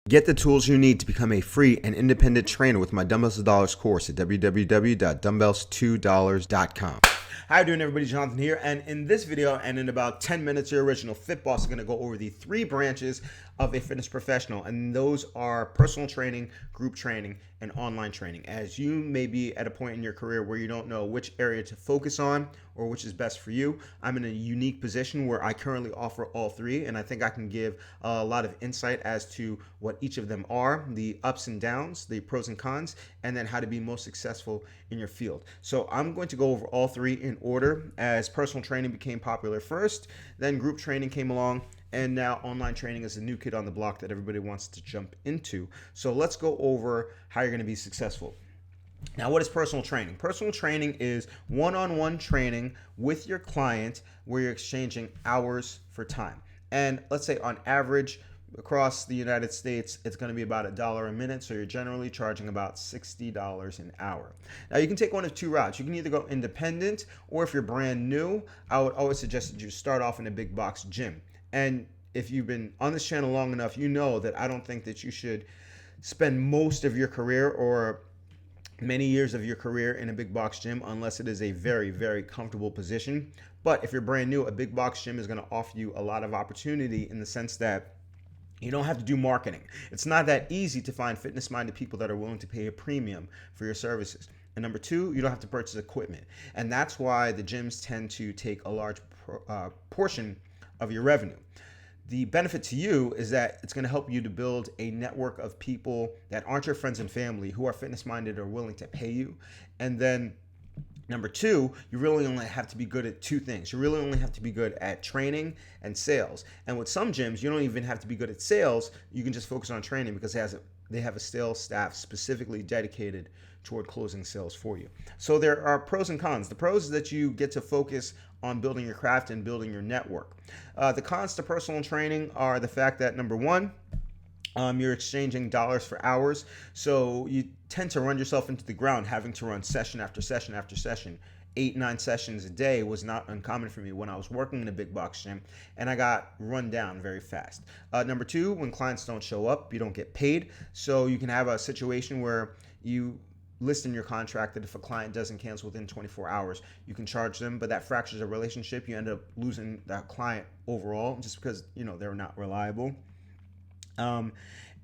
Get the tools you need to become a free and independent trainer with my Dumbbells to Dollars course at www.dumbbells2dollars.com. How you doing, everybody? Jonathan here, and in this video and in about 10 minutes, your original Fit Boss is going to go over the three branches of a fitness professional, and those are personal training, group training, and online training. As you may be at a point in your career where you don't know which area to focus on or which is best for you, I'm in a unique position where I currently offer all three, and I think I can give a lot of insight as to what each of them are, the ups and downs, the pros and cons, and then how to be most successful in your field. So I'm going to go over all three in order, as personal training became popular first, then group training came along, and now online training is a new kid on the block that everybody wants to jump into. So let's go over how you're going to be successful. Now, what is personal training? Personal training is one-on-one training with your client where you're exchanging hours for time. And let's say on average across the United States, it's going to be about $1 a minute. So you're generally charging about $60 an hour. Now, you can take one of two routes. You can either go independent, or if you're brand new, I would always suggest that you start off in a big box gym. And if you've been on this channel long enough, you know that I don't think that you should spend most of your career or many years of your career in a big box gym unless it is a very, very comfortable position. But if you're brand new, a big box gym is going to offer you a lot of opportunity in the sense that you don't have to do marketing. It's not that easy to find fitness-minded people that are willing to pay a premium for your services. And number two, you don't have to purchase equipment. And that's why the gyms tend to take a large portion of your revenue. The benefit to you is that it's going to help you to build a network of people that aren't your friends and family who are fitness minded or willing to pay you. And then number two, you really only have to be good at two things. You really only have to be good at training and sales. And with some gyms, you don't even have to be good at sales. You can just focus on training because they have a sales staff specifically dedicated toward closing sales for you. So there are pros and cons. The pros is that you get to focus on building your craft and building your network. The cons to personal training are the fact that number one, you're exchanging dollars for hours. So you tend to run yourself into the ground having to run session after session after session. 8-9 sessions a day was not uncommon for me when I was working in a big box gym, and I got run down very fast. Number two, when clients don't show up, you don't get paid. So you can have a situation where you list in your contract that if a client doesn't cancel within 24 hours, you can charge them, but that fractures a relationship. You end up losing that client overall just because, they're not reliable. And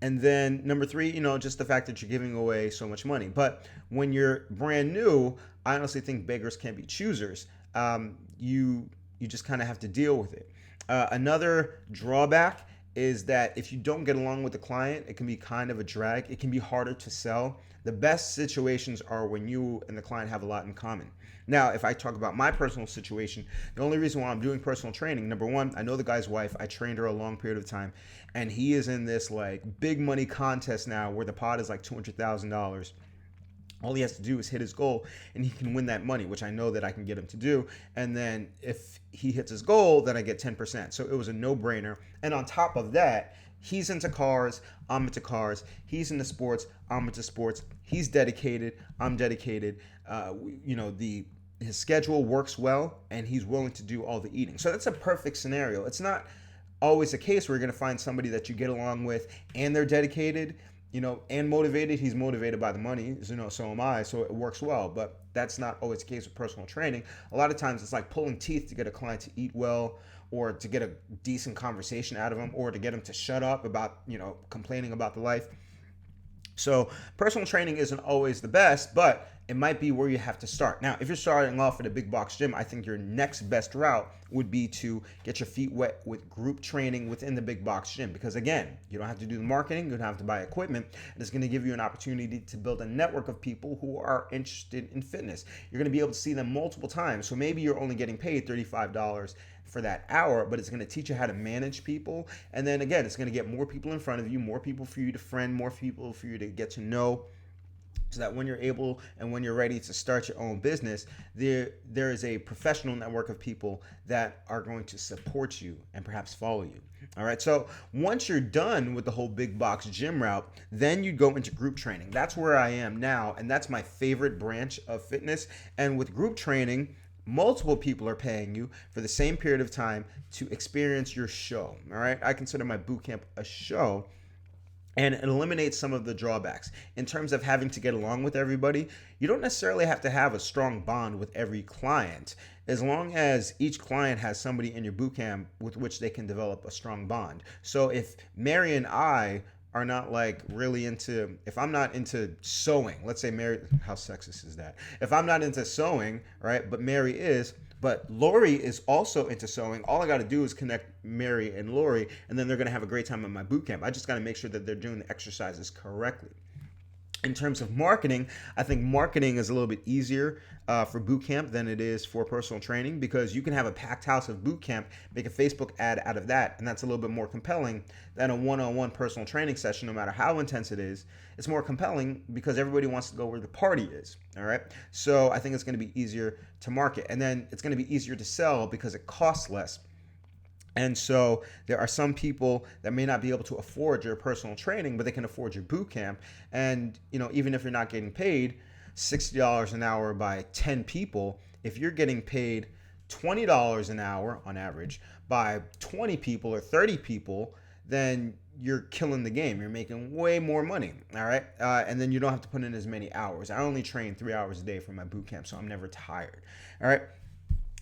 then number three, just the fact that you're giving away so much money. But when you're brand new, I honestly think beggars can't be choosers. You just kind of have to deal with it. Another drawback is that if you don't get along with the client, it can be kind of a drag. It can be harder to sell. The best situations are when you and the client have a lot in common. Now, if I talk about my personal situation, the only reason why I'm doing personal training, number one, I know the guy's wife. I trained her a long period of time, and he is in this big money contest now where the pot is like $200,000. All he has to do is hit his goal, and he can win that money, which I know that I can get him to do. And then if he hits his goal, then I get 10%. So it was a no-brainer. And on top of that, he's into cars, I'm into cars. He's into sports, I'm into sports. He's dedicated, I'm dedicated. His schedule works well, and he's willing to do all the eating. So that's a perfect scenario. It's not always a case where you're going to find somebody that you get along with and they're dedicated, and motivated. He's motivated by the money, so am I, so it works well. But that's not always the case with personal training. A lot of times it's like pulling teeth to get a client to eat well, or to get a decent conversation out of them, or to get them to shut up about, complaining about the life. So personal training isn't always the best, but it might be where you have to start. Now, if you're starting off at a big box gym, I think your next best route would be to get your feet wet with group training within the big box gym. Because again, you don't have to do the marketing, you don't have to buy equipment, and it's going to give you an opportunity to build a network of people who are interested in fitness. You're going to be able to see them multiple times. So maybe you're only getting paid $35 for that hour, but it's going to teach you how to manage people. And then again, it's going to get more people in front of you, more people for you to friend, more people for you to get to know, so that when you're able and when you're ready to start your own business, there is a professional network of people that are going to support you and perhaps follow you. All right. So once you're done with the whole big box gym route, then you go into group training. That's where I am now. And that's my favorite branch of fitness. And with group training, multiple people are paying you for the same period of time to experience your show. All right. I consider my bootcamp a show. and it eliminates some of the drawbacks. In terms of having to get along with everybody, you don't necessarily have to have a strong bond with every client, as long as each client has somebody in your bootcamp with which they can develop a strong bond. So if Mary and I are not like really into, if I'm not into sewing, let's say Mary, how sexist is that? If I'm not into sewing, right, but Mary is, but Lori is also into sewing, all I got to do is connect Mary and Lori, and then they're going to have a great time at my boot camp. I just got to make sure that they're doing the exercises correctly. In terms of marketing, I think marketing is a little bit easier for bootcamp than it is for personal training, because you can have a packed house of bootcamp, make a Facebook ad out of that, and that's a little bit more compelling than a one-on-one personal training session. No matter how intense it is, it's more compelling because everybody wants to go where the party is. All right, so I think it's going to be easier to market, and then it's going to be easier to sell because it costs less. And so there are some people that may not be able to afford your personal training, but they can afford your boot camp. And, even if you're not getting paid $60 an hour by 10 people, if you're getting paid $20 an hour on average by 20 people or 30 people, then you're killing the game. You're making way more money. All right. And then you don't have to put in as many hours. I only train 3 hours a day for my boot camp, so I'm never tired. All right.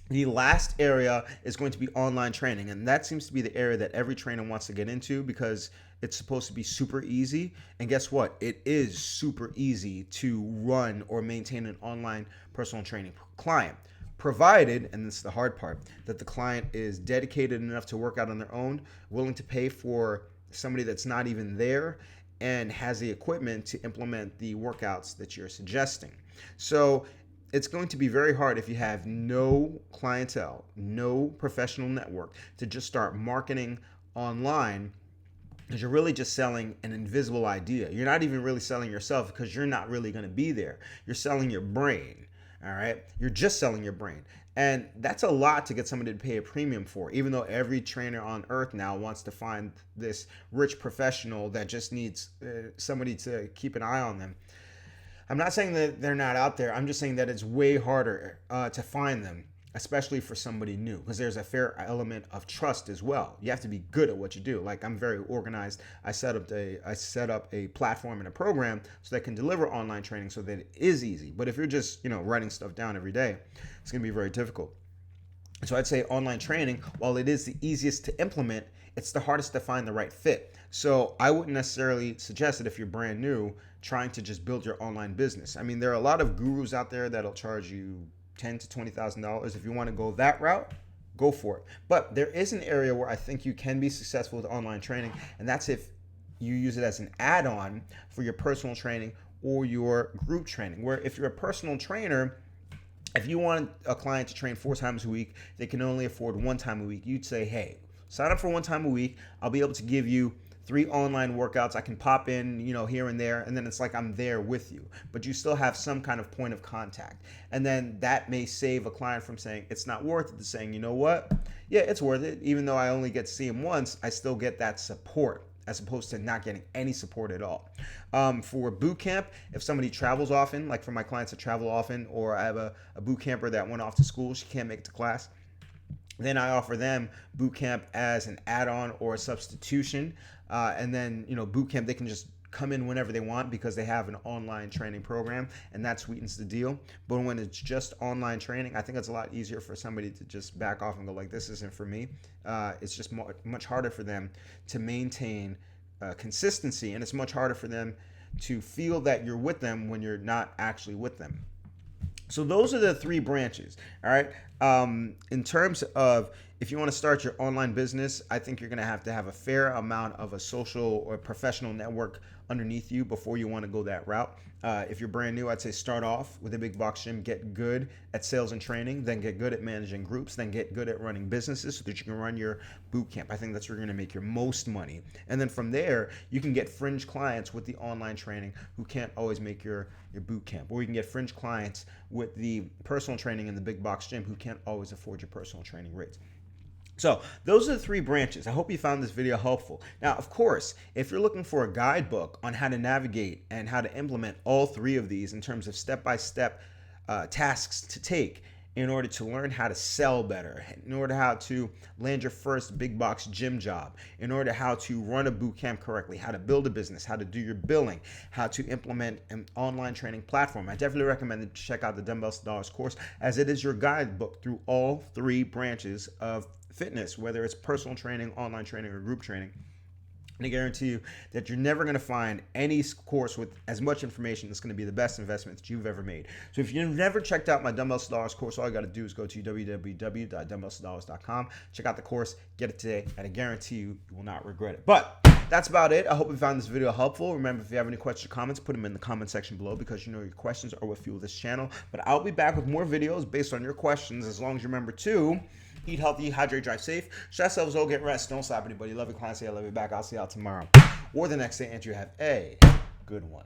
The last area is going to be online training, and that seems to be the area that every trainer wants to get into because it's supposed to be super easy. And guess what? It is super easy to run or maintain an online personal training client, provided, and this is the hard part, that the client is dedicated enough to work out on their own, willing to pay for somebody that's not even there, and has the equipment to implement the workouts that you're suggesting. So it's going to be very hard if you have no clientele, no professional network, to just start marketing online, because you're really just selling an invisible idea. You're not even really selling yourself because you're not really going to be there. You're selling your brain, all right? You're just selling your brain. And that's a lot to get somebody to pay a premium for, even though every trainer on earth now wants to find this rich professional that just needs somebody to keep an eye on them. I'm not saying that they're not out there. I'm just saying that it's way harder to find them, especially for somebody new, because there's a fair element of trust as well. You have to be good at what you do. Like, I'm very organized. I set up a platform and a program so that I can deliver online training so that it is easy. But if you're just writing stuff down every day, it's going to be very difficult. So I'd say online training, while it is the easiest to implement, it's the hardest to find the right fit. So I wouldn't necessarily suggest that if you're brand new, trying to just build your online business. I mean, there are a lot of gurus out there that'll charge you $10,000 to $20,000. If you want to go that route, go for it. But there is an area where I think you can be successful with online training, and that's if you use it as an add-on for your personal training or your group training. Where if you're a personal trainer, if you want a client to train 4 times a week, they can only afford 1 time a week, you'd say, hey, sign up for 1 time a week. I'll be able to give you 3 online workouts. I can pop in, here and there, and then it's like I'm there with you, but you still have some kind of point of contact. And then that may save a client from saying it's not worth it, to saying, you know what? Yeah, it's worth it. Even though I only get to see him once, I still get that support, as opposed to not getting any support at all. For boot camp, if somebody travels often, like for my clients that travel often, or I have a boot camper that went off to school, she can't make it to class, then I offer them boot camp as an add-on or a substitution. And then, boot camp, they can just come in whenever they want because they have an online training program, and that sweetens the deal. But when it's just online training, I think it's a lot easier for somebody to just back off and go like, this isn't for me. It's just much harder for them to maintain consistency, and it's much harder for them to feel that you're with them when you're not actually with them. So those are the 3 branches, all right? In terms of if you want to start your online business, I think you're going to have a fair amount of a social or professional network underneath you before you want to go that route. If you're brand new, I'd say start off with a big box gym, get good at sales and training, then get good at managing groups, then get good at running businesses so that you can run your boot camp. I think that's where you're going to make your most money. And then from there, you can get fringe clients with the online training who can't always make your boot camp. Or you can get fringe clients with the personal training in the big box gym who can't always afford your personal training rates. So those are the 3 branches. I hope you found this video helpful. Now, of course, if you're looking for a guidebook on how to navigate and how to implement all 3 of these in terms of step-by-step tasks to take in order to learn how to sell better, in order how to land your first big box gym job, in order how to run a boot camp correctly, how to build a business, how to do your billing, how to implement an online training platform. I definitely recommend that you check out the Dumbbells to Dollars course, as it is your guidebook through all three branches of fitness, whether it's personal training, online training, or group training. And I guarantee you that you're never going to find any course with as much information that's going to be the best investment that you've ever made. So if you've never checked out my Dumbbells to Dollars course, all you got to do is go to www.dumbbellstodollars.com, check out the course, get it today, and I guarantee you will not regret it. But that's about it. I hope you found this video helpful. Remember, if you have any questions or comments, put them in the comment section below, because your questions are what fuel this channel. But I'll be back with more videos based on your questions, as long as you remember to eat healthy, hydrate, drive safe, stress levels low, get rest, don't slap anybody. Love your clients, say I love you back. I'll see y'all tomorrow or the next day, and you have a good one.